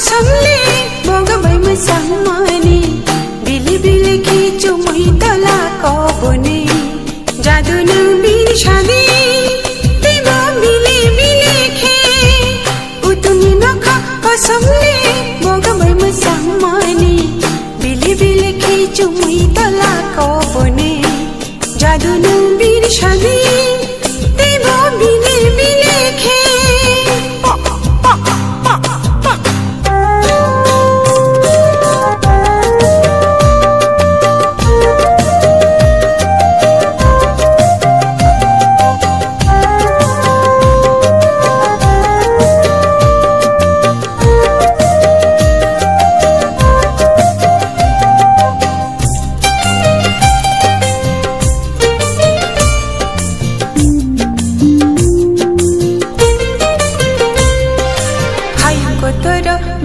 कसमले बगबाई मसामानी बिली बिली खिचो मै तला कबने जादु न बिर्सदी तिम्रो बिली बिली खे उतुनी नख कसमले बगबाई मसामानी बिली बिली खिचो मै तला कबने जादु न बिर्सदी तिम्रो बिली बिली खे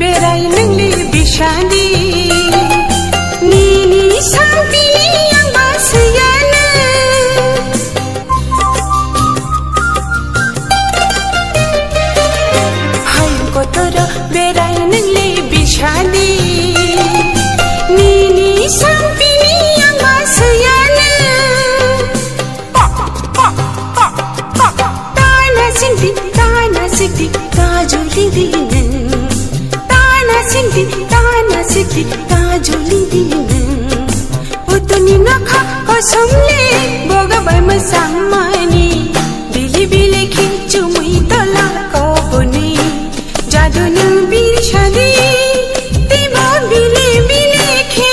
बेराई नंगले बिशादी नीनी साम्पिनी आंबासयाना हाय कोतोर बेराई नंगले बिशादी नीनी साम्पिनी आंबासयाना ताना सिंधी ताजुली दीना सिद्धि ताजुली दीना उतुनी नखा कसमले बगबाई मसामानी बिली बिली खिचो मै तला कबने जादु न बिर्सदी तिम्रो बिली बिली खे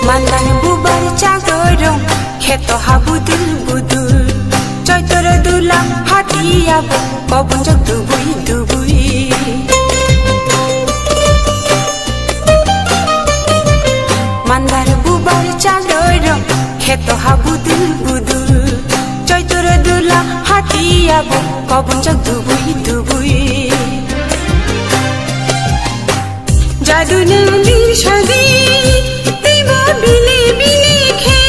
Mandan bubar cagorong keto habudul budul coitor dula hati abo kobonjok dubui dubui Mandar bubar cagorong keto habudul budul coitor dula hati abo kobonjok dubui dubui Jadu ne birsadi बिली बिली खे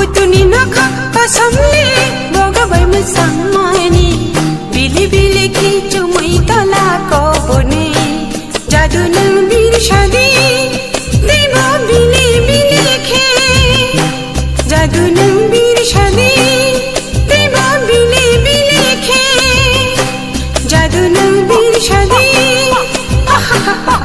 उतुनी नखा कसमले बगबाई मसामानी बिली बिली खिचो मै तला कबने जादु न बिर्सदी तिम्रो बिली बिली खे जादु न बिर्सदी तिम्रो बिली बिली खे जादु न बिर्सदी Ha ha ha ha